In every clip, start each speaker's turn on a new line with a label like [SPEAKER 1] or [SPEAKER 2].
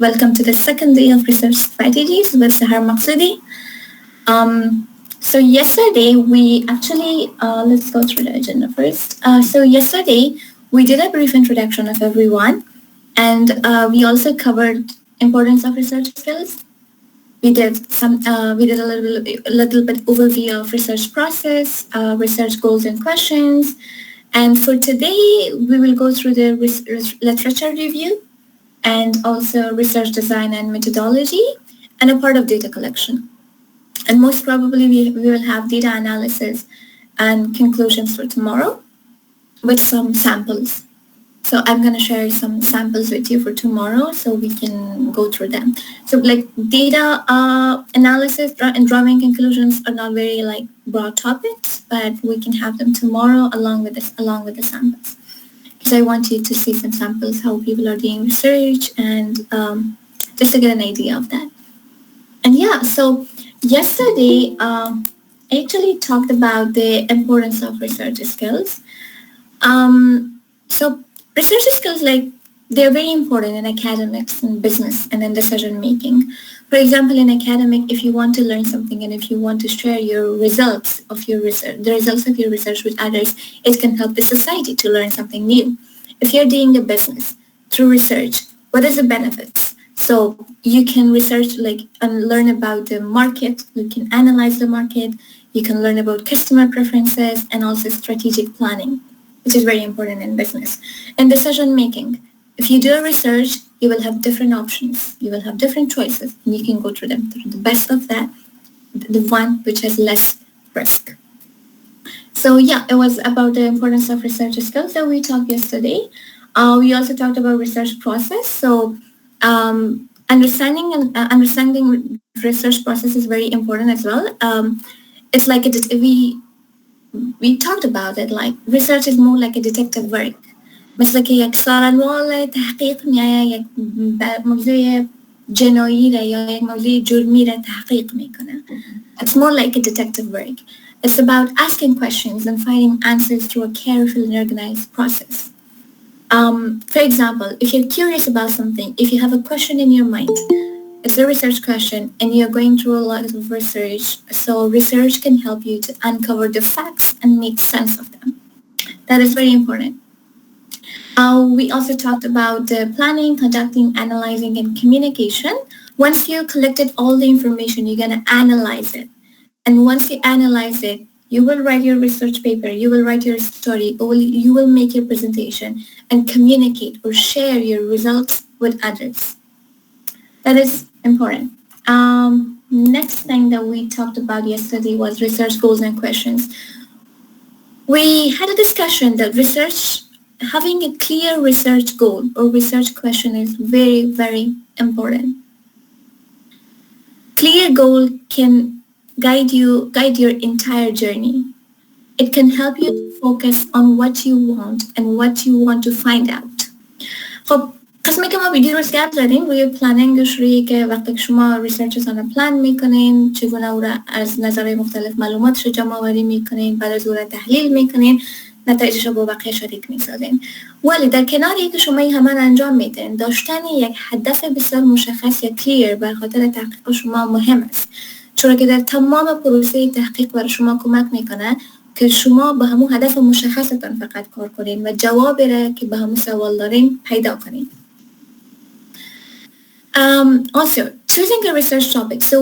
[SPEAKER 1] Welcome to the second day of Research Strategies with Sahar Maqsoodi. So yesterday we actually, let's go through the agenda first. So yesterday we did a brief introduction of everyone, and we also covered importance of research skills. We did a little bit overview of research process, research goals and questions. And for today, we will go through the literature review and also research design and methodology and a part of data collection. And most probably we will have data analysis and conclusions for tomorrow with some samples. So I'm going to share some samples with you for tomorrow so we can go through them. So like data analysis and drawing conclusions are not very like broad topics, but we can have them tomorrow along with the samples. Because I want you to see some samples, how people are doing research and just to get an idea of that. And yeah, so yesterday I actually talked about the importance of research skills. So research skills, like, they're very important in academics and business and in decision making. For example, in academic, if you want to learn something and if you want to share your results of your research, the results of your research with others, it can help the society to learn something new. If you're doing a business through research, what is the benefits? So you can research and learn about the market, you can analyze the market, you can learn about customer preferences and also strategic planning, which is very important in business. And decision making. If you do a research, you will have different options. You will have different choices, and you can go through them. The best of that, the one which has less risk. So yeah, it was about the importance of research skills that we talked yesterday. We also talked about research process. So understanding research process is very important as well. It's like we talked about it, like research is more like a detective work. مثل که یک سارنوال تحقیق میایه یک موضوع جنایی را یا یک موضوع جرمی را تحقیق میکنه. It's more like a detective work. It's about asking questions and finding answers through a careful and organized process. For example, if you're curious about something, if you have a question in your mind, it's a research question and you're going through a lot of research, so research can help you to uncover the facts and make sense of them. That is very important. We also talked about the planning, conducting, analyzing, and communication. Once you collected all the information, you're going to analyze it. And once you analyze it, you will write your research paper, you will write your story, you will make your presentation and communicate or share your results with others. That is important. Next thing that we talked about yesterday was research goals and questions. We had a discussion that having a clear research goal or research question is very, very important. Clear goal can guide your entire journey. It can help you focus on what you want and what you want to find out. خب قسمی که ما ویدیو رو گپ زدیم روی پلنینگش، روی که وقتی شما ریسرچتون پلان میکنین چگونه او را از نظرهای مختلف معلوماتش رو جمع آوری میکنین، بعد از او را تحلیل میکنین، نتایجش رو با بقیه شریک میسازین. ولی در کنار اینکه شما این همه انجام میدین، داشتن یک هدف بسیار مشخص یا کلیر بر خاطر تحقیق شما مهم است، چون که در تمام پروسه تحقیق برای شما کمک میکنه که شما به همون هدف مشخصتون فقط کار کنین و جوابی را که به همون سوال دارین پیدا کنین. Also, choosing a research topic. So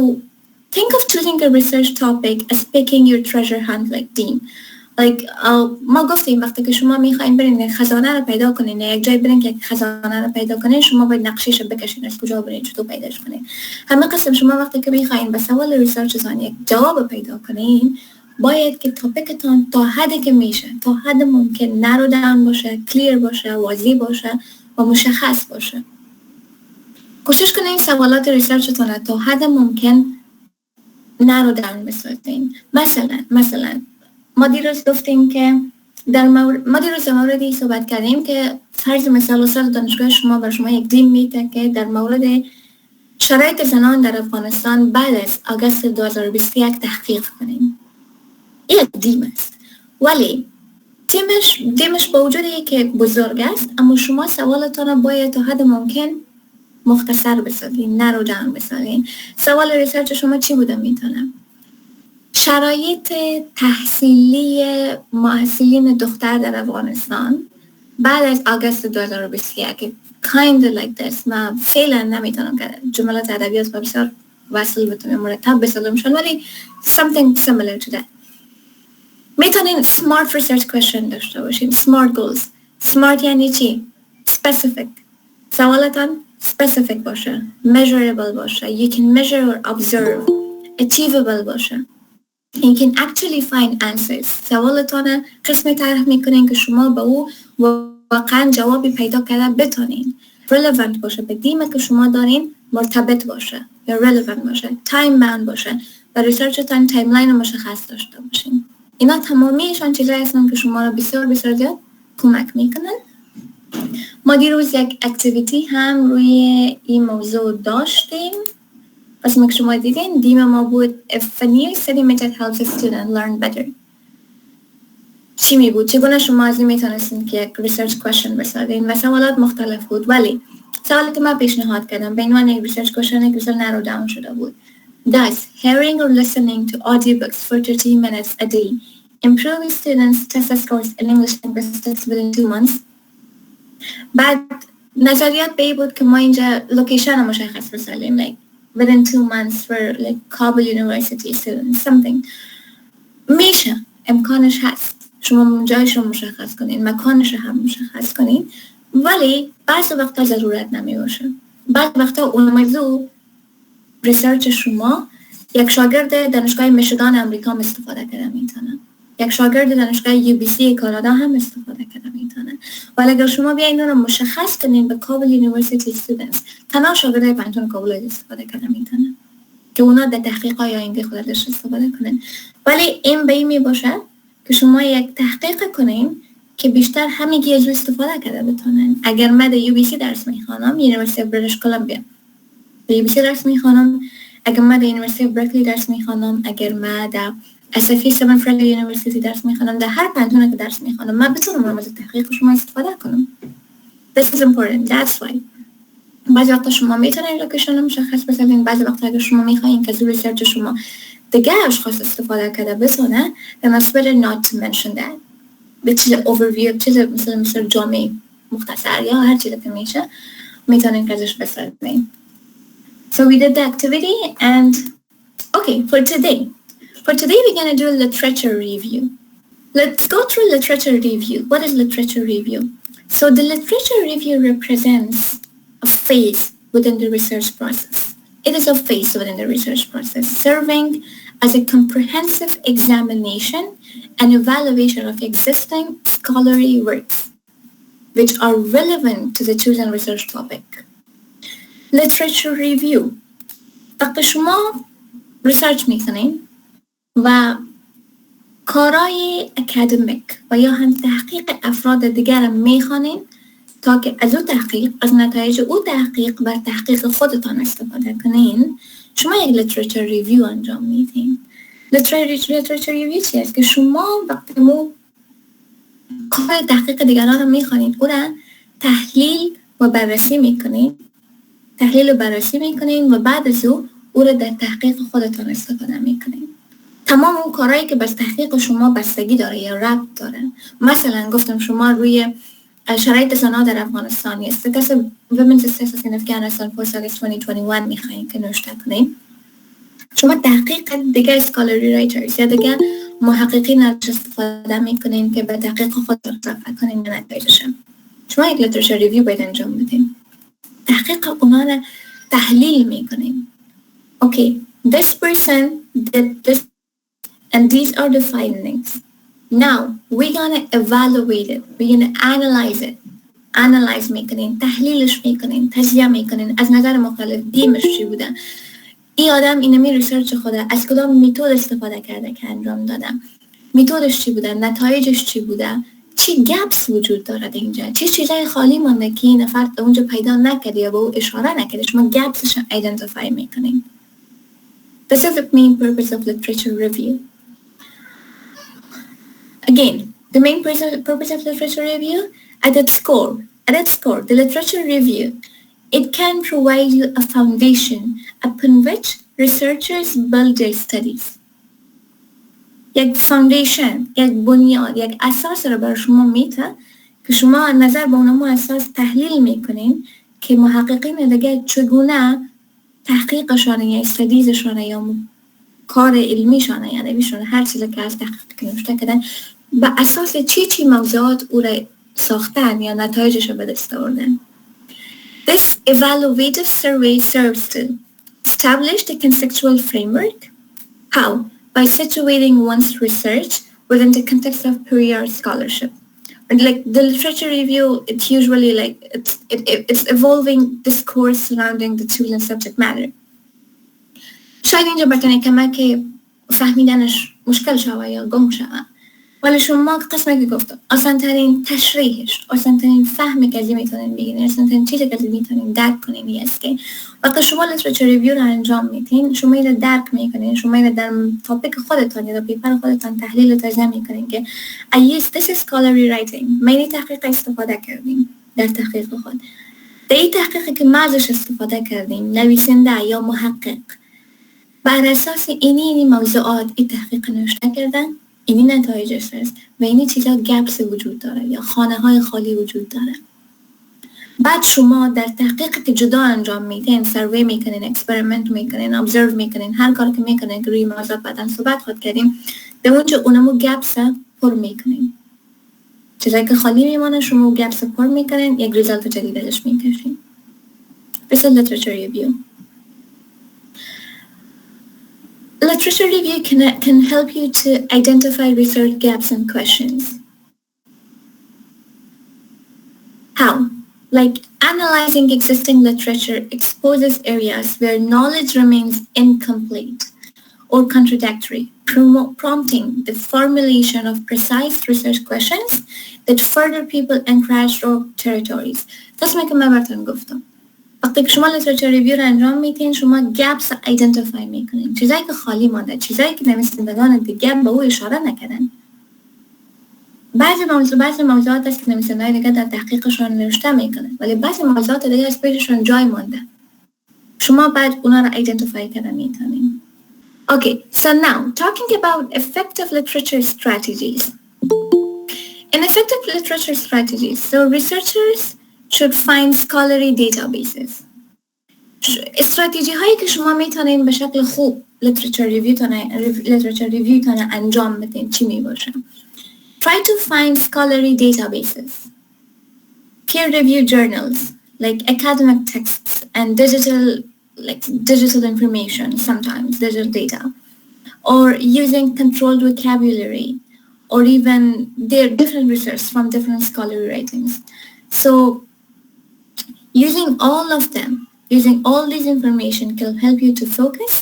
[SPEAKER 1] think of choosing a research topic as picking your treasure hunt like team. Like ما گفتیم وقتی که شما میخواین برین خزانه رو پیدا کنین، یک جای برین که خزانه رو پیدا کنین، شما باید نقشه‌اش رو بکشین از کجا برین چطور پیداش کنین. همه قسم شما وقتی که میخواین به سوال ریسرچتون یک جواب پیدا کنین، باید که تاپیکتون تا حدی که میشه، تا حد ممکن نرو داون باشه، کلیر باشه، واضح باشه و مشخص باشه. کوشش کنین سوالات ریسرچتون تا حد ممکن نرو داون بسازین. مثلا ما دیروز گفتیم که ما دیروز در موردی صحبت کردیم که فرض مثال استاد دانشگاه شما بر شما یک دیم میده که در مورد شرایط زنان در افغانستان بعد از آگوست 2021 تحقیق کنیم. یک دیم است، ولی دیمش با وجودی که بزرگ است، اما شما سوالتان باید تا حد ممکن مختصر بسازین، نرو جمع بسازین. سوال ریسرچ شما چی بوده میتونه؟ شرایط تحصیلی محصلین دختر در افغانستان بعد از آگست 2021 kind of like this. من فعلا نمیتونم که جملات ادبیات بسیار وصل بتونم مرتب بسازمشون، ولی something similar to that. میتونین smart research question داشته باشین. smart goals. smart یعنی چی؟ specific. سوالتان specific باشه، measurable باشه، you can measure or observe، achievable باشه. You can actually find answers. سوالتان قسمی طرح میکنین که شما به او واقعا جوابی پیدا کرده بتونین. relevant باشه، به دیمه که شما دارین مرتبط باشه یا relevant باشه، time bound باشه و ریسرچتان تایملاین مشخص داشته باشین. اینا تمامیشان چیزایی هستن که شما رو بسیار بسیار زیاد کمک میکنن. ما دیروز یک اکتیویتی هم روی این موضوع داشتیم. پس که شما دیدین دیم ما بود if a new study method helps a student learn better. چی می بود؟ چگونه شما از این میتونستین که یک ریسرچ کوشن بسازین و سوالات مختلف بود، ولی سوالی که من پیشنهاد کردم به عنوان یک ریسرچ کوشن که بسیار نرو داون شده بود. Does hearing or listening to audiobooks for 30 minutes a day improve students' test scores in English linguistics within 2 months? بعد نظریات به بود که ما اینجا لوکیشن مشخص بسازیم like within 2 months for like Kabul University students something. میشه، امکانش هست. شما جایش رو مشخص کنین، مکانش رو هم مشخص کنین، ولی بعض وقتا ضرورت نمی باشه. بعض وقتا اون موضوع ریسرچ شما یک شاگرد دانشگاه میشیگان امریکا هم استفاده کرده میتونه، یک شاگرد دانشگاه UBC کانادا هم استفاده کرده میتونه. ولی اگر شما بیاین رو مشخص کنین به کابل یونیورسیتی استودنتس، تنها شاگردای پنجم کابل استفاده کرده میتونه که اونا در تحقیق آینده خودش استفاده کنن. ولی این به این می باشه که شما یک تحقیق کنین که بیشتر همگی از استفاده کرده بتونن. اگر من در UBC درس میخوانم، یونیورسیتی بریتیش کلمبیا در UBC درس میخوانم، اگر من در یونیورسیتی برکلی درس میخوانم، اگر من در SFE 7 فرلی یونیورسیتی درس میخوانم، در هر پنجونه که درس میخوانم من بتونم از تحقیق شما استفاده کنم. This is important. That's why. بعضی وقتا شما میتونین لوکیشن رو مشخص بسازین، بعضی وقتا اگر شما میخواین که از ریسرچ شما دیگه اشخاص استفاده کرده بتونه، then it's better not to mention that. به چیز overview، چیز مثل جامعه مختصر یا هر چیزی که میشه میتونین که ازش بسازین. So we did the activity and okay, for today we're going to do a literature review. Let's go through literature review. What is literature review? So the literature review represents a phase within the research process. It is a phase within the research process, serving as a comprehensive examination and evaluation of existing scholarly works which are relevant to the chosen research topic. Literature review. وقتی شما ریسرچ میکنین و کارای اکادمیک و یا هم تحقیق افراد دیگر میخوانین تا که از او تحقیق، از نتایج او تحقیق بر تحقیق خودتان استفاده کنین، شما یک لیترچر ریویو انجام میدین. لیترچر ریویو چی است؟ که شما وقتی کار تحقیق دیگران رو میخوانین، او را تحلیل و بررسی میکنین و بعد از او را در تحقیق خودتان استفاده میکنین. تمام اون کارهایی که بس تحقیق شما بستگی داره یا ربط داره. مثلا گفتم شما روی شرایط زنان در افغانستان است که women's status in Afghanistan post August 2021 میخواین که نوشته کنین. شما تحقیق دیگه scholarly writers یا دیگه محققین ازش استفاده میکنین که به تحقیق خودتان اضافه کنین به نتایجش. شما یک لیترچر ریویو باید انجام بدین. تحقیق اونا رو تحلیل میکنین. Okay, this person did this and these are the findings. Now, we're gonna evaluate it. We're gonna analyze it. Analyze میکنین، تحلیلش میکنین، تجزیه میکنین، از نظر مختلف دیمش چی بوده. این آدم اینمی ریسرچ خوده از کدام میتود استفاده کرده که انجام دادم. میتودش چی بوده، نتایجش چی بوده، چی گپس وجود داره اینجا، چی چیزای خالی مونده که این فرد اونجا پیدا نکرده یا به او اشاره نکرده. شما گپسش ایدنتیفای میکنین. This is the main purpose of literature review. Again, the main purpose of literature review, at its core, the literature review It can provide you a foundation upon which researchers build their studies. یک فاندیشن، یک بنیاد، یک اساس رو برای شما میده که شما نظر به اونمو اساس تحلیل میکنین که محققین دیگه چگونه تحقیقشانه یا استادیزشانه یا کار علمیشانه یا نویشانه هر چیزی که از تحقیق نوشته کردن به اساس چی موضوعات او را ساختن یا نتایجش رو به دست آوردن. This evaluative survey serves to establish the conceptual framework. How? By situating one's research within the context of peer scholarship. And like the literature review, it's usually like it's evolving discourse surrounding the tool and subject matter. شاید اینجا برتنه که فهمیدنش مشکل شوه یا گم شوه، ولی شما قسمه که گفتم آسان ترین تشریحش، آسان ترین فهمی که ازی میتونین بگیرین، آسان ترین چیزی که ازی میتونین درک کنین یه است که وقتی شما لیترچر ریویو رو انجام میتین، شما اینو درک میکنین، شما اینو در تاپیک خودتان یا در پیپر خودتان تحلیل و ترجمه میکنین که this is scholarly writing. من این تحقیق استفاده کردیم در تحقیق خود. در این تحقیقی که ما ازش استفاده کردیم، نویسنده یا محقق بر اساس اینی موضوعات این تحقیق نوشته کردن، اینی نتایجش هست و اینی چیزا گپس وجود داره یا خانه های خالی وجود داره. بعد شما در تحقیق که جدا انجام میدین، سروی میکنین، اکسپریمنت میکنین، ابزرو میکنین، هر کار که میکنین که روی موضوعات بعدن صحبت خود کردیم، به اونجا اونمو گپس پر میکنین. چیزایی که خالی میمانه شما گپس پر میکنین، یک ریزالت جدید ازش میکشین. This is literature review. Literature review can help you to identify research gaps and questions. How? Like analyzing existing literature exposes areas where knowledge remains incomplete or contradictory, prompting the formulation of precise research questions that further people encourage or territories. قسمه که من براتون گفتم. وقتی که شما لیترچر ریویو رو انجام میتین، شما گپس ایدنتیفای میکنین، چیزایی که خالی مانده، چیزایی که نویسندگان دیگه به او اشاره نکردن. بعضی موضوعات هست که نویسندگان دیگه در تحقیقشون نوشته میکنن، ولی بعضی موضوعات دیگه از پیششون جای مانده. شما بعد اونا رو ایدنتیفای کردن میتونین. Okay, so now talking about effective literature strategies. In effective literature strategies, so researchers should find scholarly databases. استراتژی هایی که شما میتونین به شکل خوب literature review تانه انجام بدین چی می باشه؟ Try to find scholarly databases, peer-reviewed journals like academic texts and digital information, sometimes digital data, or using controlled vocabulary, or even their different research from different scholarly writings. So using all of them, using all this information can help you to focus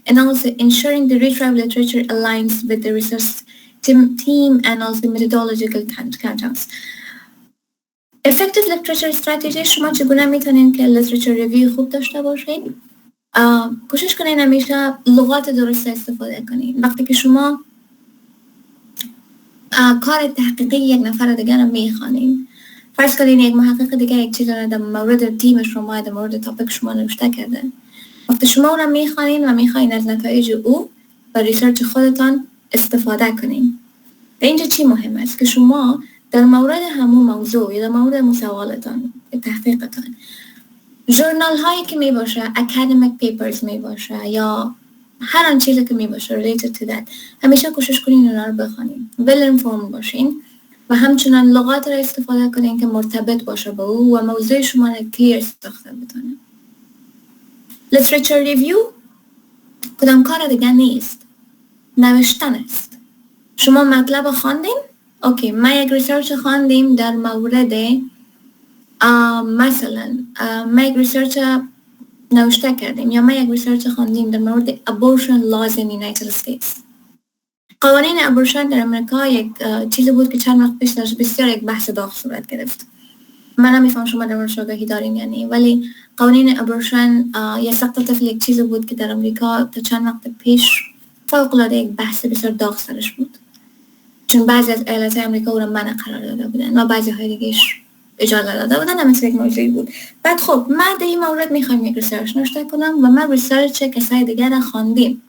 [SPEAKER 1] and also ensuring the retrieved literature aligns with the research team and also methodological contents. Effective literature strategy شما چگونه میتونین که literature review خوب داشته باشین؟ کوشش کنین همیشه لغات درست استفاده کنین. وقتی که شما کار تحقیقی یک نفر دیگر رو میخوانین، فرض کنین یک محقق دیگه یک چیز رو در مورد تیم شما، در مورد تاپیک شما نوشته کرده. وقتی شما اون رو میخوانین و میخواین از نتایج او و ریسرچ خودتان استفاده کنین. و اینجا چی مهم است که شما در مورد همون موضوع یا در مورد سوالتان، تحقیقتان، ژورنال هایی که می باشه، academic papers می باشه یا هر آن چیزی که می باشه related to that، همیشه کوشش کنین اونا رو بخوانین، well informed باشین و همچنان لغات را استفاده کنین که مرتبط باشه با او و موضوع شما را کلیر ساخته بتونه. literature review کدام کار دیگه نیست، نوشتن است. شما مطلب خواندین، اوکی ما یک ریسرچ خواندیم در مورد مثلا ما یک ریسرچ نوشته کردیم یا ما یک ریسرچ خواندیم در مورد abortion laws in the United States. قوانین ابورشن در امریکا یک چیزی بود که چند وقت پیش درش بسیار یک بحث داغ صورت گرفت. من نمیفهم شما در موردش آگاهی دارین یا نه، ولی قوانین ابورشن یا سقط طفل یک چیزی بود که در امریکا تا چند وقت پیش فوق‌العاده یک بحث بسیار داغ سرش بود، چون بعضی از ایالت‌های امریکا او را منع قرار داده بودن و بعضی های دیگه‌اش اجازه داده بودن، مثل یک موضوعی بود. بعد خب من در این مورد میخوایم یک ریسرچ نوشته کنم و من ریسرچ کسای دیگر خواندیم.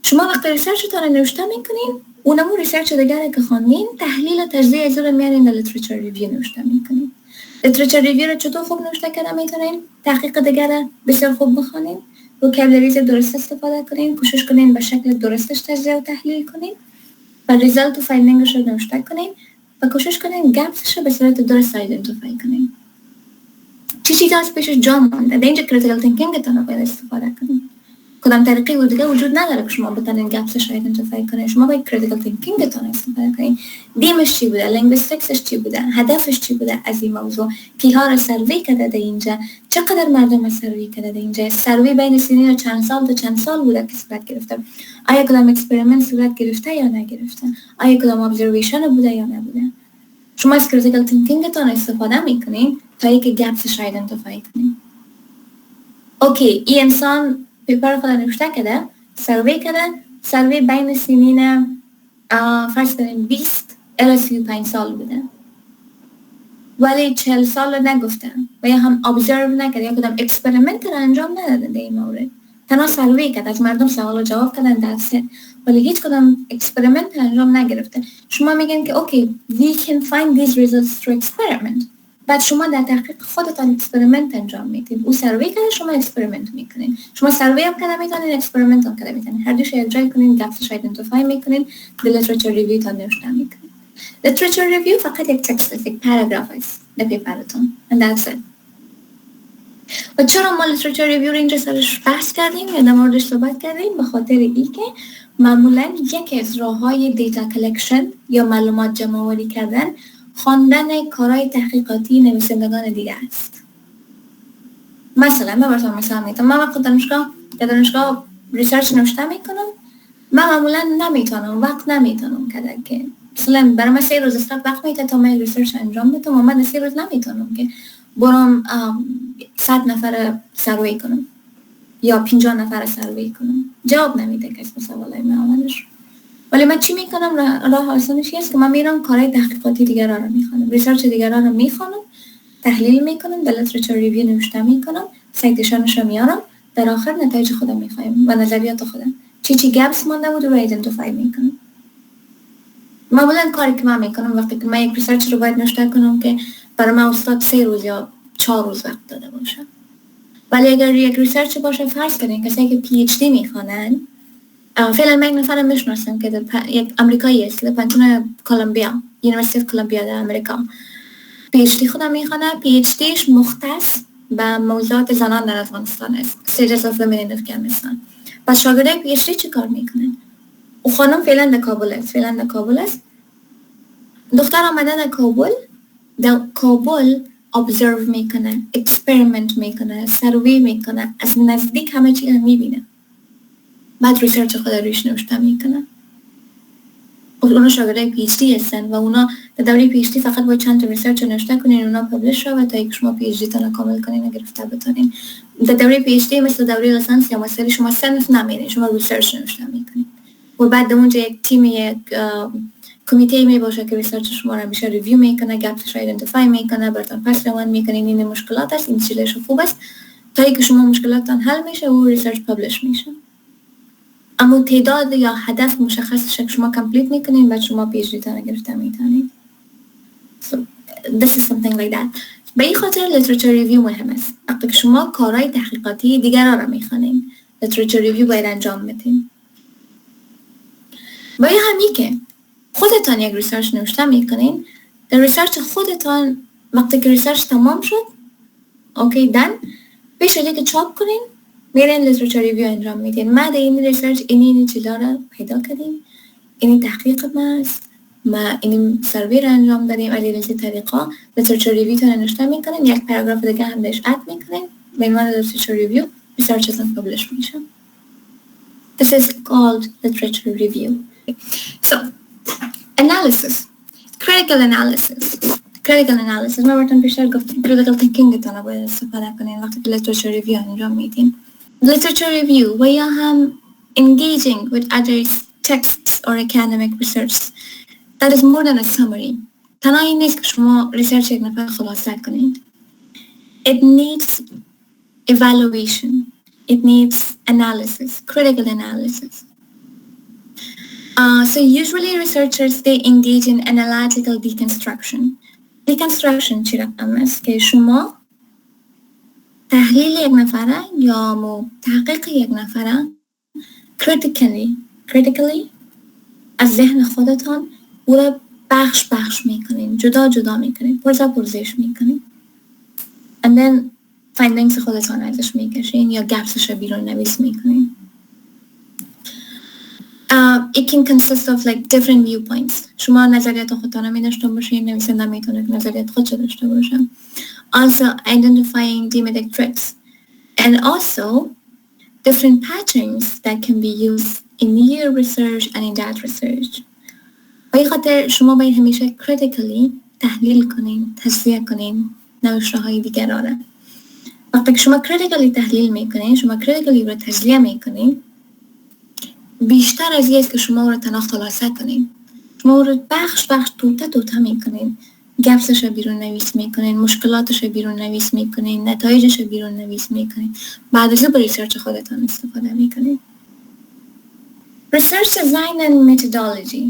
[SPEAKER 1] شما وقتی ریسرچتون رو نوشته میکنین، اونمو ریسرچ دیگری که خواندین تحلیل و تجزیه از رو میارین در لیتریچر ریویو نوشته میکنین. لیتریچر ریویو رو چطور خوب نوشته کردن میتونین؟ تحقیق دیگر بسیار خوب بخونین، وکابلریز درست استفاده کنین، کوشش کنین به شکل درستش تجزیه و تحلیل کنین و ریزالت و فایندینگش رو نوشته کنین و کوشش کنین گپسش رو به صورت درست ایدنتیفای کنین. چی چیزا از پیشش جا مونده، در اینجا کریتیکال تینکینگتون رو باید استفاده کنین. کدام طریقی و دیگه وجود نداره که شما بتونین گپسش رو ایدنتیفای کنین. شما باید کریتیکال تینکینگتون استفاده کنین. دیمش چی بوده، لینگویستیکسش چی بوده، هدفش چی بوده از این موضوع، کیها رو سروی کرده در اینجا، چقدر مردم رو سروی کرده در اینجا، سروی بین سنین چند سال تا چند سال بوده که صورت گرفته، آیا کدام اکسپریمنت صورت گرفته یا نگرفته، آیا کدام ابزرویشن بوده یا نبوده. شما از کریتیکال تینکینگتون استفاده میکنین تا اینکه گپسش رو ایدنتیفای کنین. اوکی، این انسان پیپر خود نوشته کرده، سروی کرده، سروی بین سنین فرض کنیم 20 الی 35 سال بوده، ولی 40 سال رو نگفتن و یا هم ابزرو نکرده یا کدام اکسپریمنت رو انجام نداده در این مورد. تنها سروی کرده، از مردم سوال و جواب کردن درسته، ولی هیچ کدام اکسپریمنت انجام نگرفته. شما میگن که اوکی we can find these results through experiment. بعد شما در تحقیق خودتان اکسپریمنت انجام میدید. او سروی کرده، شما اکسپریمنت میکنین. شما سروی هم کرده میتونین، اکسپریمنت هم کرده میتونین. هر دوش یک جای کنین، گپسش ایدنتیفای میکنین، در لیتریچر ریویو تا نوشته میکنین. لیتریچر ریویو فقط یک تکست است، یک پاراگراف است در پیپرتون. And that's it. و چرا ما لیتریچر ریویو رو اینجا سرش بحث کردیم یا در موردش صحبت کردیم؟ به خاطر اینکه معمولا یکی از راههای دیتا کلکشن یا معلومات جمع‌آوری کردن خواندن کارهای تحقیقاتی نویسندگان دیگه است. مثلا من براتون مثال میتونم، من وقت دانشگاه ریسرچ نوشته میکنم، من معمولا وقت نمیتونم که مثلا برای من 3 روز استراحت وقت میته تا من ریسرچ انجام بدم و من 3 روز نمیتونم که برام 100 نفر سروی کنم یا 50 نفر سروی کنم. جواب نمیده کسی به سوالای من اولش. ولی من چی میکنم؟ راه آسانش است که من میرم کارهای تحقیقاتی دیگران رو میخونم، ریسرچ دیگران رو میخونم، تحلیل میکنم، در لیتریچر ریویو نوشته میکنم، سایتیشنش رو میارم، در آخر نتایج خودم میخوایم و نظریات خودم چی گپس مونده بود رو ایدنتیفای میکنم. معمولا کاری که من میکنم وقتی که من یک ریسرچ رو باید نوشته کنم که برای من استاد 3 روز یا 4 روز وقت داده باشه، ولی اگر یک ریسرچ باشه، فرض کنین کسایی که پی اچ دی میخوانن، فعلا من یک نفر میشناسم که یک امریکایی است، در پانتون کلمبیا، یونیورسیتی کلمبیا در امریکا پی اچ دی خودم میخوانه. پی اچ دیش مختص به موضوعات زنان در افغانستان است، stages of women in Afghanistan. پس شاگردای پی اچ دی چی کار میکنن؟ او خانم فعلا در کابل است، دختر آمده در کابل observe میکنه، اکسپریمنت میکنه، سروی میکنه، از نزدیک همه چی رو میبینه، بعد ریسرچ خود روش نوشته میکنه. اونا شاگردای پی اچ دی هستن و اونا در دوره پی اچ دی فقط باید چند تا ریسرچ نوشته کنین، اونا پابلش شد تا اینکه شما پی اچ دی تون کامل کنین و گرفته بتونین. در دوره پی اچ دی مثل دوره لیسانس یا ماستر شما صرف نمیرین، شما ریسرچ نوشته میکنین و بعد اونجا یک تیم، یک کمیته می باشه که ریسرچ شما رو میشه ریویو میکنه، گپسش رو ایدنتیفای میکنه، براتون پس روان میکنین این مشکلات است، این چیزش خوب است، تا اینکه شما مشکلاتتون حل میشه و ریسرچ پابلش میشه. اما تعداد یا هدف مشخصش که شما کامپلیت میکنین بعد شما پی اچ دی تون گرفته میتونین. So this is something like that. به این خاطر لیتریچر ریویو مهم است. وقتی که شما کارهای تحقیقاتی دیگران رو میخوانین، لیتریچر ریویو باید انجام بدین. باید همین که خودتان یک ریسرچ نوشته میکنین، در ریسرچ خودتان وقتی که ریسرچ تمام شد، اوکی دن، پیش از اینکه چاپ کنین میرین لیتریچر ریویو انجام میدین. ما در این ریسرچ این چیزا رو پیدا کردیم، این تحقیق ماست، ما این سروی رو انجام دادیم، علی رضی طریقا لیتریچر ریویو تون نوشته میکنین، یک پاراگراف دیگه هم بهش اد میکنین، به عنوان لیتریچر ریویو ریسرچتون پابلش میشه. This is called literature review. So analysis, critical analysis ما براتون بیشتر گفتیم critical thinking تون رو باید استفاده کنین وقتی که literature review انجام میدین. Literature review و یا هم engaging with other texts or academic research that is more than a summary. تنها این نیست که شما ریسرچ یک نفر خلاصه کنید. It needs evaluation. It needs analysis, critical analysis. So usually researchers, they engage in analytical deconstruction. Deconstruction چی رقم است که شما تحلیل یک نفره یا تحقیق یک نفره critically از ذهن خودتان او را بخش میکنین، جدا میکنین، پرزش میکنین and then findings خودتان ازش میکشین یا گپسش بیرون نویس میکنین. It can consist of like different viewpoints. شما نظریات خودتان می داشته باشین، نویسنده میتونه نظریات خودش داشته باشه. Also identifying thematic threats and also different patterns that can be used in your research and in that research. به خاطر شما باید همیشه critically تحلیل کنین، تجزیه کنین نوشته های دیگران. وقتی که شما critically تحلیل میکنین، شما critically رو تجزیه میکنین، بیشتر از است که شما رو تنها خلاصه کنین. شما رو بخش توته میکنین، گپسش بیرون نویس میکنین، مشکلاتش بیرون نویس میکنین، نتایجش بیرون نویس میکنین، بعد از اون به ریسرچ خودتان استفاده میکنین. Research design and methodology.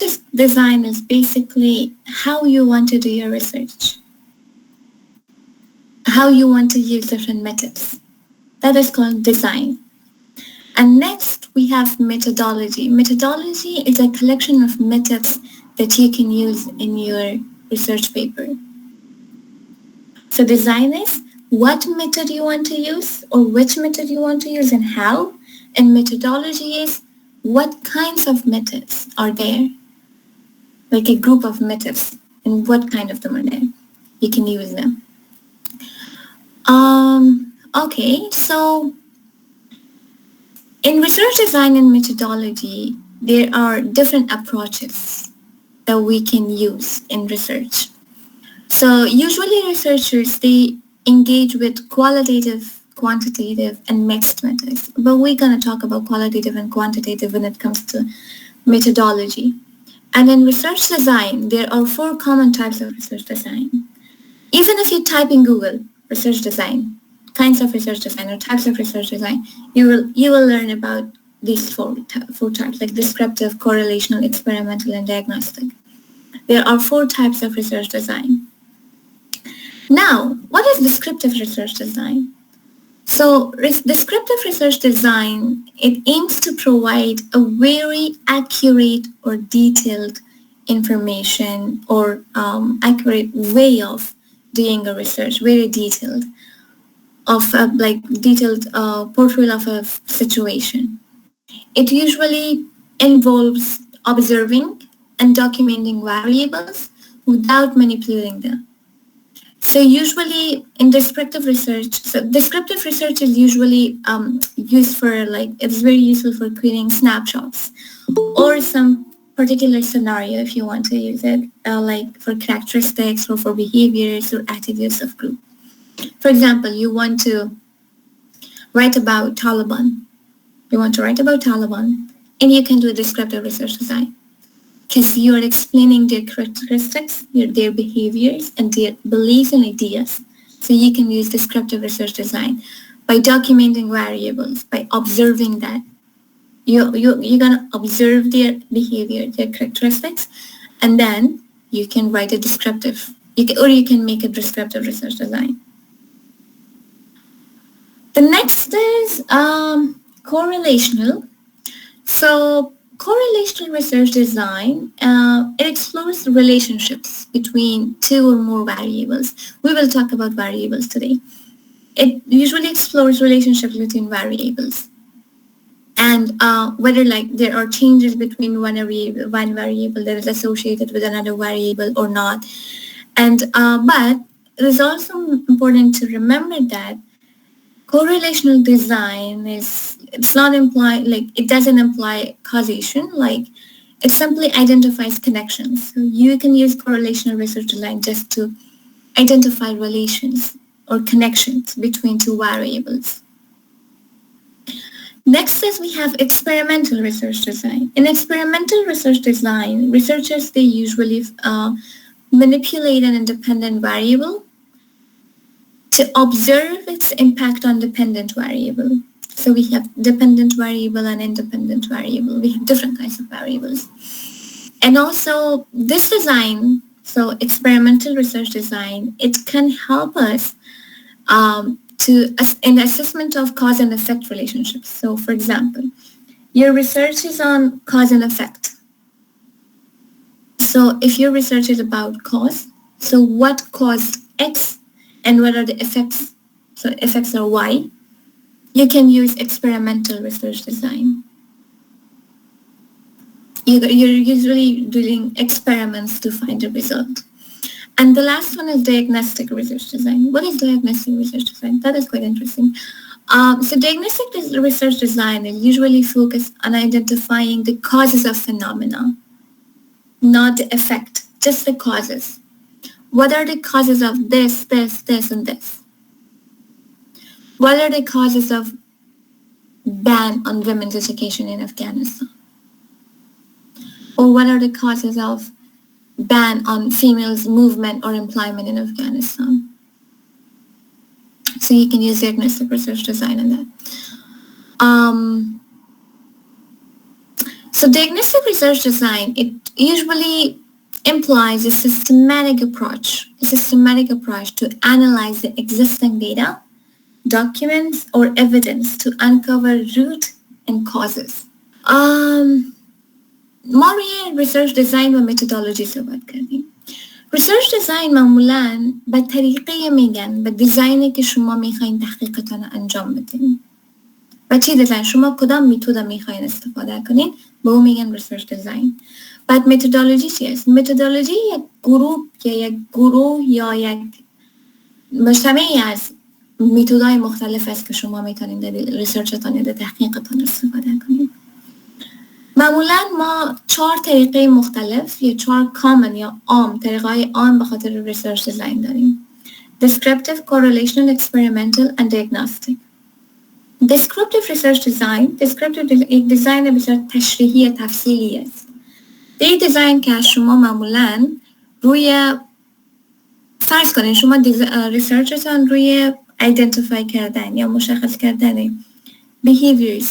[SPEAKER 1] This design is basically how you want to do your research, how you want to use different methods. That is called design. And next we have methodology. Methodology is a collection of methods that you can use in your research paper. So design is what method you want to use or which method you want to use and how. And methodology is what kinds of methods are there, like a group of methods, and what kind of them are there. You can use them. Okay, so in research design and methodology, there are different approaches that we can use in research. So usually researchers, they engage with qualitative, quantitative, and mixed methods. But we're going to talk about qualitative and quantitative when it comes to methodology. And in research design, there are 4 common types of research design. Even if you type in Google, research design, kinds of research design or types of research design, you will learn about these four types, like descriptive, correlational, experimental, and diagnostic. There are 4 types of research design. Now, what is descriptive research design? So descriptive research design, it aims to provide a very accurate or detailed information or accurate way of doing a research, very detailed, of like detailed portrayal of a situation. It usually involves observing and documenting variables without manipulating them. So usually in descriptive research, descriptive research is usually used for like, it's very useful for creating snapshots or some particular scenario if you want to use it, like for characteristics or for behaviors or attitudes of group. For example, you want to write about Taliban. You want to write about Taliban, and you can do descriptive research design because you are explaining their characteristics, their behaviors, and their beliefs and ideas. So you can use descriptive research design by documenting variables, by observing that. You're going to observe their behavior, their characteristics, and then you can write a descriptive, or you can make a descriptive research design. The next is correlational. So correlational research design, it explores relationships between 2 or more variables. We will talk about variables today. It usually explores relationships between variables and whether like there are changes between one variable that is associated with another variable or not. And but it is also important to remember that correlational design it's not imply, like it doesn't imply causation, like it simply identifies connections. So you can use correlational research design just to identify relations or connections between 2 variables. Next is we have experimental research design. In experimental research design, researchers, they usually manipulate an independent variable to observe its impact on dependent variable. So we have dependent variable and independent variable. We have different kinds of variables. And also this design, so experimental research design, it can help us in assessment of cause and effect relationships. So for example, your research is on cause and effect. So if your research is about cause, so what caused X and what are the effects? So effects are Y. You can use experimental research design. You're usually doing experiments to find a result. And the last one is diagnostic research design. What is diagnostic research design? That is quite interesting. So diagnostic research design is usually focused on identifying the causes of phenomena, not the effect, just the causes. What are the causes of this, and this? What are the causes of ban on women's education in Afghanistan? Or what are the causes of ban on females' movement or employment in Afghanistan? So you can use diagnostic research design in that. So diagnostic research design, it usually implies a systematic approach to analyze the existing data, documents, or evidence to uncover root and causes. ما روی ریسرچ دیزاین و متدولوژی صحبت کردیم. ریسرچ دیزاین معمولاً به طریقه میگن به دیزاینی که شما میخواین تحقیقتان رو انجام بدین. و چی دیزاین؟ شما کدام میتود میخواین استفاده کنین؟ به اون میگن ریسرچ دیزاین. بعد متدولوژی چی است؟ متدولوژی یک گروه یا یک مجتمعی از میتودهای مختلف است که شما میتونین در ریسرچتان یا در تحقیقتان استفاده کنین. معمولا ما 4 طریقه مختلف یا 4 کامن یا عام طریقهای عام به خاطر ریسرچ دیزاین داریم. Descriptive, correlational, experimental and diagnostic. Descriptive research design, یک دیزاین بسیار تشریحی تفصیلی است. این دیزاین که شما معمولا روی فرض کنید شما ریسرچتان روی ایدنتیفای کردن یا مشخص کردن behaviors،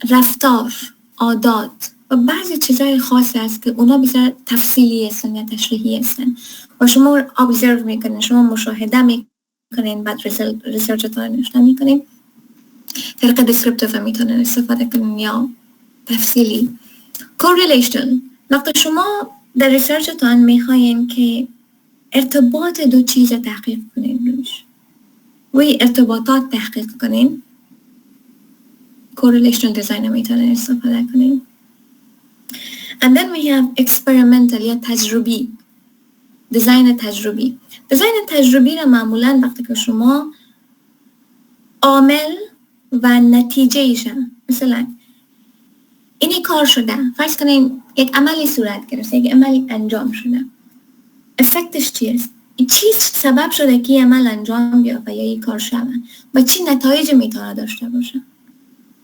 [SPEAKER 1] رفتار، عادات و بعضی چیزهای خاص است که اونا بسیار تفصیلی هستن یا تشریحی هستن و شما observe میکنین، شما مشاهده میکنین، بعد ریسرچتان نشته میکنین. طریقه descriptive میتونین استفاده کنین یا تفصیلی. correlation، وقتی شما در ریسرچتان میخواین که ارتباط دو چیز تحقیق کنین روی ارتباطات تحقیق کنین، correlational design میتونین استفاده کنین. And then we have experimental یا تجربی، دیزاین تجربی. دیزاین تجربی را معمولا وقتی که شما عامل و نتیجه ایشن، مثلا اینی کار شده، فرض کنین یک عملی صورت گرفته، یک عملی انجام شده، افکتش چیست؟ این چیز سبب شده که عمل انجام بیافته یا این کار شده و چی نتایج میتونه داشته باشه.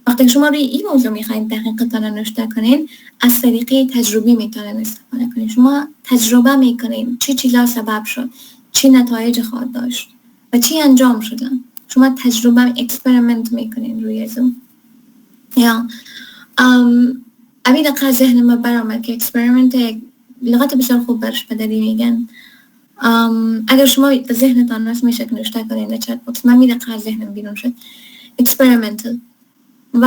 [SPEAKER 1] وقتی شما روی این موضوع میخواین تحقیقتان رو نشته کنین، از طریقه تجربی میتونین استفاده کنین. شما تجربه میکنین چی چیزا سبب شد، چی نتایج خواهد داشت و چی انجام شده. شما تجربه اکسپریمنت میکنین روی زون. یا امید قضیه ذهن ما برآمد که اکسپریمنت یک لغت بسیار خوب برش بدلی میگن. اگر شما ذهنتان راست میشه که نشته کنین در چت باکس، من امید قضیه ذهنم بیرون شد. experimental و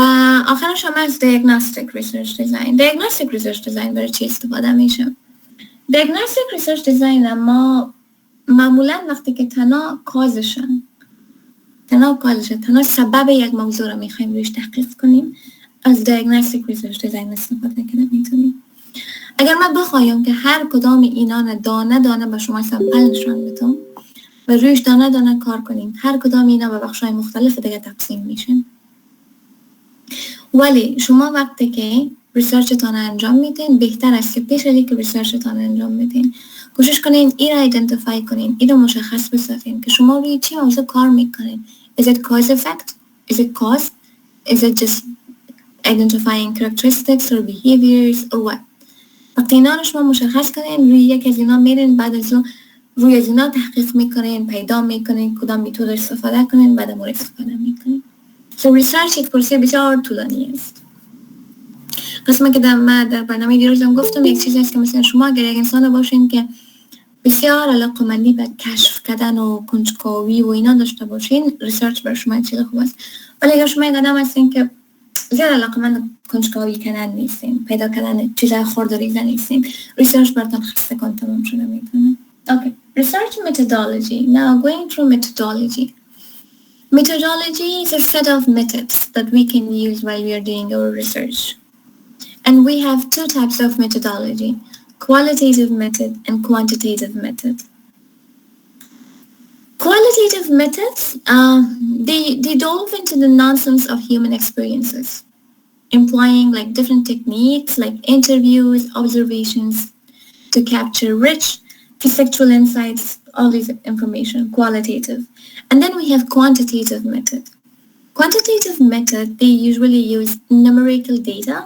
[SPEAKER 1] آخرش هم از diagnostic research design. diagnostic research design برای چی استفاده میشه؟ diagnostic research design ما معمولا وقتی که تنها سبب یک موضوع رو میخوایم رویش تحقیق کنیم، از diagnostic research design استفاده کنیم میتونیم. اگر من بخوایم که هر کدام اینا دانه دانه به شما سمپل نشان بدم و رویش دانه دانه کار کنیم، هر کدام اینا به بخشای مختلف دیگه تقسیم میشن. ولی شما وقتی که ریسرچتان انجام میدین، بهتر است که پیش از اینکه ریسرچتان انجام میدین کوشش کنین این را ایدنتیفای کنین، این را مشخص بسازین که شما روی چی موضوع کار میکنین. Is it cause effect? Is it cause? Is it just identifying characteristics or behaviors or what. وقتی اینا رو شما مشخص کنین روی یک از اینا میرین، بعد از اون روی از اینا تحقیق میکنین، پیدا میکنین کدام میتود استفاده کنین، بعد مورد استفاده میکنین. So research یک پروسه بسیار طولانی است. قسمه که من در برنامه دیروزم گفتم یک چیزی است که مثلا شما اگر یک انسان باشین که بسیار علاقه‌مندی به کشف کردن و کنجکاوی و اینا داشته باشین، ریسرچ برای شما چیز خوب است. ولی اگر شما یک آدم هستین که زیاد علاقه‌مند کنجکاوی کردن نیستین، پیدا کردن چیزای خردریزه نیستین، ریسرچ براتون خسته کن تمام شده میتونه. Okay, research methodology. Now going through methodology. Methodology is a set of methods that we can use while we are doing our research. And we have two types of methodology, qualitative method and quantitative method. Qualitative methods, they delve into the nonsense of human experiences, employing like different techniques like interviews, observations to capture rich perceptual insights, all this information, qualitative. And then we have quantitative method. Quantitative method, they usually use numerical data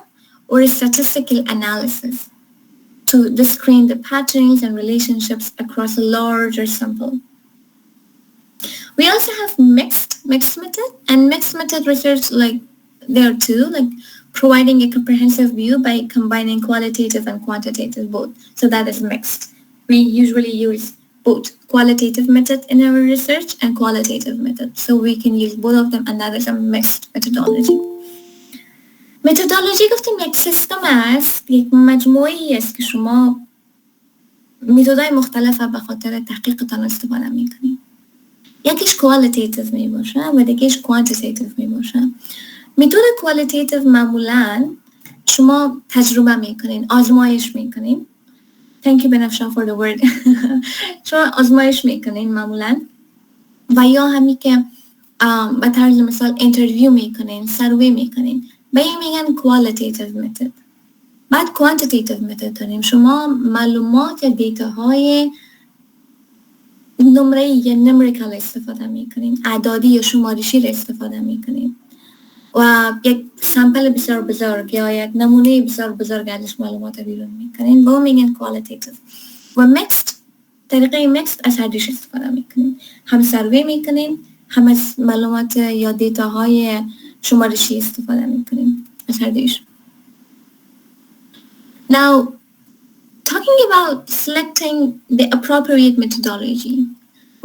[SPEAKER 1] or statistical analysis to discern the patterns and relationships across a larger sample. We also have mixed method, and mixed method research, like there too, like providing a comprehensive view by combining qualitative and quantitative both. So that is mixed. We usually use both qualitative method in our research and qualitative method. So we can use both of them, and that is a mixed methodology. Methodology گفتیم یک سیستم است، یک مجموعی است که شما متدای مختلف به خاطر تحقیقتان استفاده میکنید. یکیش qualitative می باشه و دیگهش quantitative می باشه. متد qualitative معمولاً شما تجربه میکنین، آزمایش میکنین. Thank you بنفشا for the word. شما آزمایش میکنین معمولاً و یا همی که به طرز مثال اینترویو میکنین، سروی میکنین. به این میگن qualitative method. بعد quantitative method داریم. شما معلومات یا دیتاهای نمره یا نمریکال استفاده میکنین، اعدادی یا شمارشی را استفاده میکنین و یک سامپل بسیار بزرگ یا یک نمونه بسیار بزرگ ازش معلومات بیرون میکنین، با میگن qualitative. و mixed، طریقه mixed از هر دوش استفاده میکنین، هم سروی میکنین، هم از معلومات یا دیتاهای شمارشی استفاده میکنین از هر دوش. Now, talking about selecting the appropriate methodology.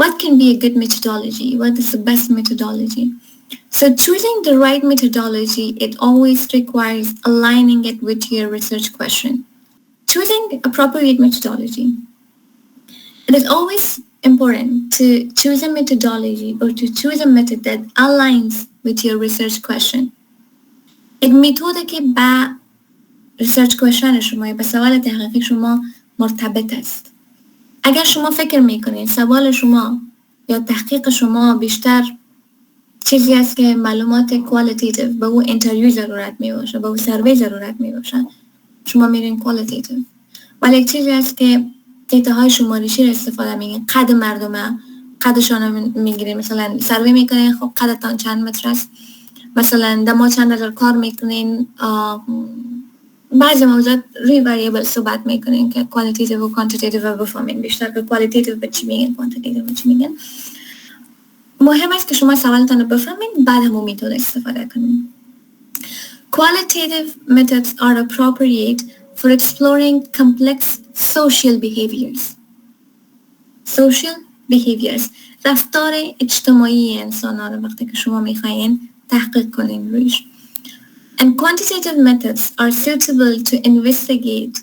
[SPEAKER 1] What can be a good methodology? What is the best methodology? So choosing the right methodology, it always requires aligning it with your research question. Choosing the appropriate methodology. It is always important to choose a methodology or to choose a method that aligns with your research question. یک متد که با research question شما یا به سوال تحقیقی شما مرتبط است. اگر شما فکر میکنید سوال شما یا تحقیق شما بیشتر چیزی است که معلومات qualitative به او اینترویو ضرورت میباشه، به او سروی ضرورت میباشه، شما میرین qualitative. ولی یک چیزی است که دیتاهای شمارشی را استفاده میگین، قد مردمه، قدشان میگیرین، مثلا سروی میکنین خب قدتان چند متر است، مثلا دما چند هزار کار میکنین، بعضی موضوعات روی وریبل صحبت میکنین که qualitative و quantitative رو بفهمین بیشتر، که qualitative به چی میگن، quantitative به چی میگن. مهم است که شما سوالتان رو بفهمین بعد همون میتود استفاده کنین. Qualitative methods are appropriate for exploring complex social behaviors. Social behaviors. رفتار اجتماعی انسان ها رو وقتی که شما میخواین تحقیق کنین رویش. And quantitative methods are suitable to investigate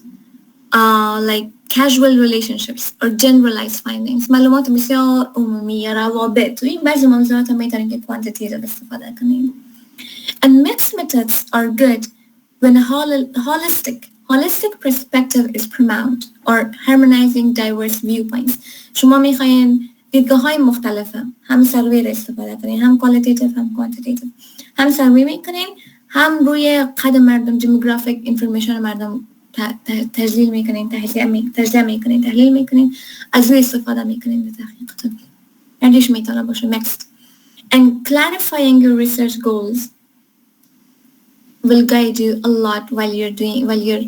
[SPEAKER 1] like casual relationships or generalized findings. معلومات بسیار عمومی یا روابط. تو این بعضی موضوعات هم میتونین که quantitative استفاده کنین. And mixed methods are good when a holistic perspective is paramount or harmonizing diverse viewpoints. شما میخواین دیدگاه‌های مختلفه، هم سروی را استفاده کنین، هم qualitative هم quantitative. هم سروی میکنین، هم روی قد مردم demographic information مردم تحلیل میکنین، تجزیه میکنین، تحلیل میکنین، از روی استفاده میکنین در تحقیقتون. هرچیش میتونه باشه mixed. And clarifying your research goals. will guide you a lot while you're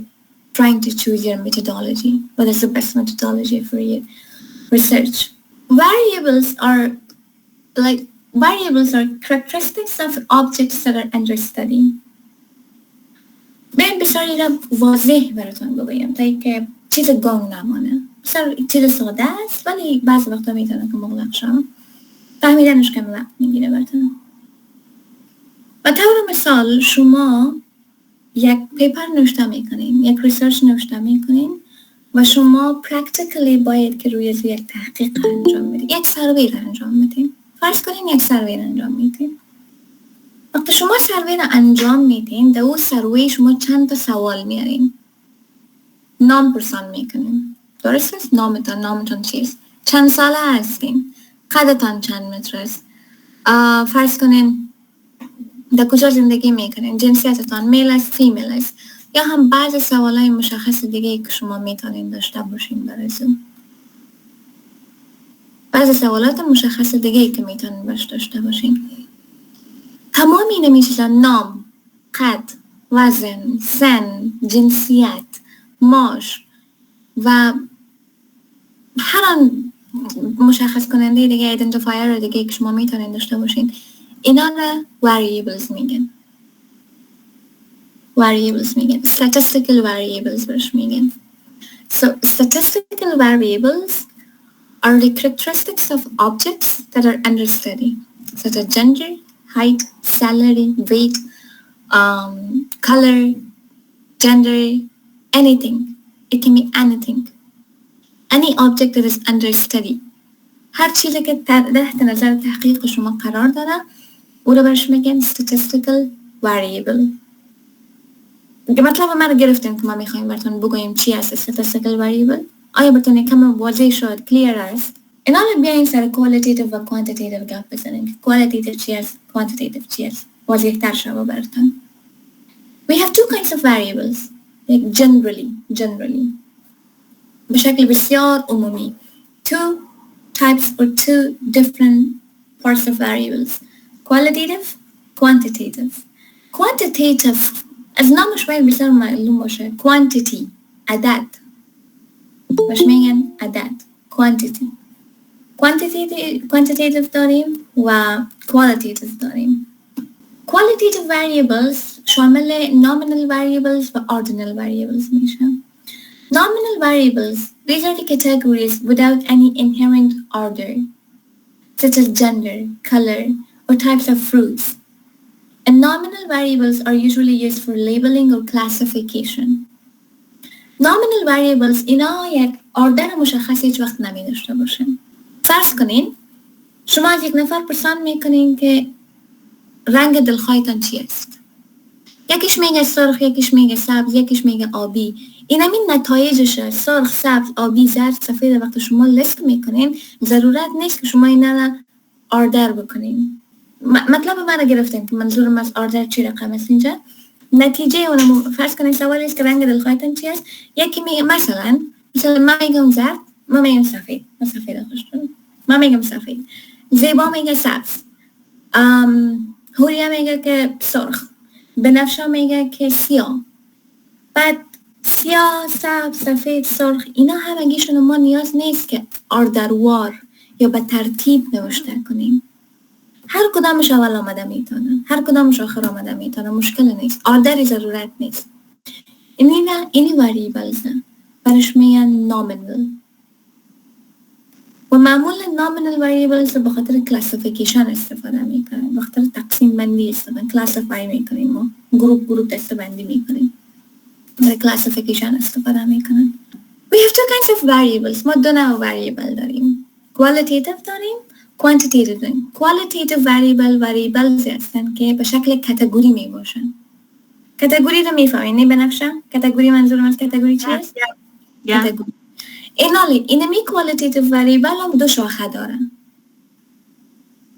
[SPEAKER 1] trying to choose your methodology, what is the best methodology for your research. Variables are variables are characteristics of objects that are under study. بیاین بسیاری را واضح براتون بگویم تا اینکه چیز گنگ نمانه. بسیار چیز ساده است ولی بعضی وقتا میتونه که مغلق شم. فهمیدنش کم وقت میگیره براتون. و طور مثال شما یک پیپر نوشته میکنین، یک ریسرچ نوشته میکنین و شما پرکتیکلی باید که روی یک تحقیق انجام بدین، یک سروی را انجام بدین. فرض کنین یک سروی را انجام میدین. وقتی شما سروی را انجام میدین، در اون سروی شما چند تا سوال میارین. نام پرسان میکنین. درست است؟ نامتان چیست؟ چند ساله هستین؟ قدتان چند متر است؟ فرض کنین در کجا زندگی میکنین؟ جنسیتتان میل است، فیمیل است؟ یا هم بعض سوالای مشخص دیگه که شما میتونین داشته باشین برای زون. بعض سوالات مشخص دیگه که میتونین داشته باشین. تمام این چیزا، نام، قد، وزن، سن، جنسیت، معاش و هر آن مشخص کننده دیگه، ایدنتیفایر دیگه که شما میتونین داشته باشین، اینا را variables میگن. Statistical variables برش میگن. So statistical variables are the characteristics of objects that are under study, such as gender, height, salary, weight, color, gender, anything. It can be anything. Any object that is under study. هر چیزی که تحت نظر تحقیق شما قرار داره او رو برش میگن statistical variable. مطلب ما رو گرفتیم که ما میخواییم براتون بگوییم چی است statistical variable. آیا براتون یکم واضح شد؟ clear است؟ اینا رو بیاین سر qualitative و quantitative گپ بزنیم. qualitative چی است؟ quantitative چی است؟ واضح تر شد براتون. We have two kinds of variables. Like generally. به شکل بسیار عمومی. Two types or two different parts of variables. Qualitative, quantitative. Quantitative از نامش باید بسیار معلوم باشه. Quantity عدد. باش میگن عدد. Quantity. Quantitative داریم و qualitative داریم. Qualitative variables شامل nominal variables و ordinal variables میشه. Nominal variables, these are the categories without any inherent order, such as gender, color, or types of fruits. And nominal variables are usually used for labeling or classification. Nominal variables اینا یک order مشخصی هیچ وقت نمی داشته باشن. فرض کنین شما از یک نفر پرسان میکنین که رنگ دلخواهتان چی است؟ یکیش میگه سرخ، یکیش میگه سبز، یکیش میگه آبی. این همین نتایجشه، سرخ، سبز، آبی، زرد، سفید. وقتی شما لیست میکنین ضرورت نیست که شما اینا را آردر بکنین. مطلب من را گرفتین که منظورم از آردر چی رقم است اینجا. نتیجه اونم فرض کنین سوالی است که رنگ دلخواهتان چی است. یکی میگه مثلا من میگم زرد، من میگم سفید. من سفید خوش دارم. من میگم سفید. زیبا میگه سبز. هوریا میگه که سرخ. بنفشه میگه که سیاه. بعد سیاه، سبز، سفید، سرخ اینا همگیشون ما نیاز نیست که آردروار یا به ترتیب نوشته کنیم. هر کدامش اول آمده میتونه، هر کدامش آخر آمده میتونه، مشکل نیست. آردری ضرورت نیست. اینی واریبلز برش میگن نامینال. و معمولا نامینال واریبلز به خاطر کلاسیفیکیشن استفاده میکنن، به خاطر تقسیم بندی استفاده کلاسیفای میکنیم. ما گروپ دسته بندی میکنیم. برای کلاسیفیکیشن استفاده میکنن. We have two kinds of variables. ما دو نوع variable داریم. Qualitative داریم، quantitative داریم. Qualitative variables هستن که به شکل کاتگوری می باشن. کاتگوری رو میفهمین نه بنفشه؟ کاتگوری منظورم از کاتگوری چی است؟ کاتگوری. اینمی qualitative variable هم دو شاخه دارن.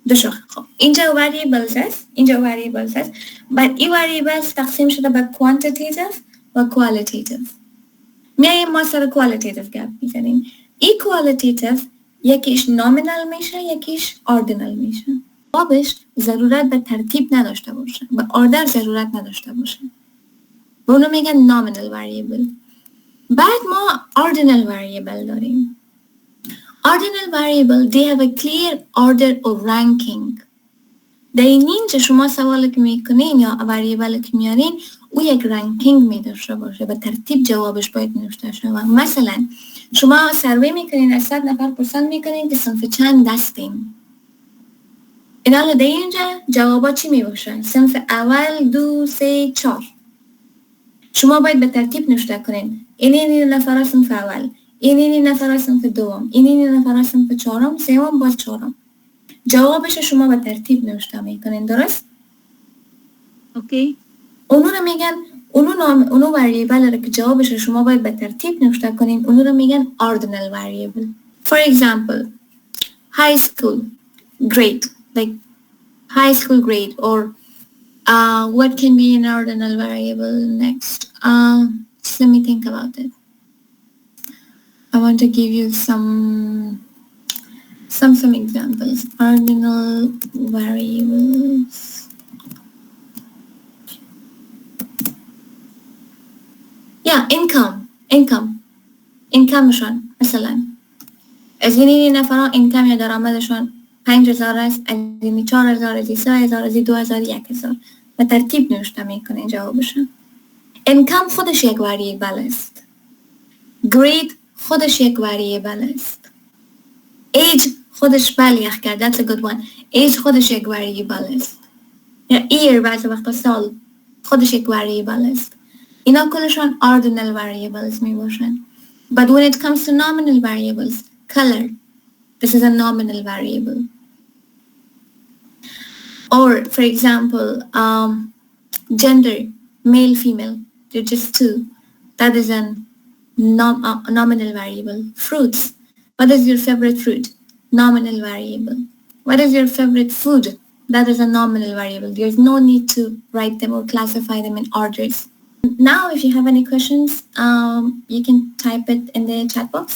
[SPEAKER 1] دو شاخه. خب اینجا variables هست. بعد این variables تقسیم شده به quantitative و qualitative. میاییم ما سر qualitative گپ میزنیم. ای qualitative یکیش nominal میشه، یکیش ordinal میشه. جوابش ضرورت به ترتیب نداشته باشه، به order ضرورت نداشته باشه. به اونو میگن nominal variable. بعد ما ordinal variable داریم. Ordinal variable they have a clear order of ranking. در این که شما سوال که میکنین یا وریبل که میارین او یک رنکینگ میداشته باشه، به ترتیب جوابش باید نوشته شده. مثلا شما سروی میکنین، از 100 نفر پرسان میکنین که صنف چند دستین. این حالا در اینجا جوابات چی میباشن؟ صنف اول، 2، 3، 4. شما باید به ترتیب نوشته کنین این نفر صنف اول، این نفر صنف دوم، این نفر صنف چهارم، سوم، باز چهارم. جوابش شما به ترتیب نوشته میکنین، درست؟
[SPEAKER 2] اوکی.
[SPEAKER 1] اونو رو میگن اونو وریبل رو که جوابش شما باید به ترتیب نوشته کنین، اونو رو میگن ordinal variable. For example, high school grade, like high school grade, or what can be an ordinal variable next? Just let me think about it. I want to give you some examples. Ordinal variables. Yeah, incomeشون مثلا از این نفران اینکم یا درآمدشون 5000 است، از این 4000، از این 3000، از این 2000، 1000. به ترتیب نوشته میکنین جوابشون. اینکم خودش یک وریبل است. گرید خودش یک وریبل است. ایج خودش بلیغ کرد. That's a good one. ایج خودش یک وریبل است. یا year بعضی وقتا سال خودش یک وریبل است. اینا کلشون ordinal variables می باشن. But when it comes to nominal variables, color, this is a nominal variable. Or for example, gender, male, female, they're just two. That is a nominal variable. Fruits, what is your favorite fruit? Nominal variable. What is your favorite food? That is a nominal variable. There's no need to write them or classify them in orders. Now, if you have any questions, you can type it in the chat box.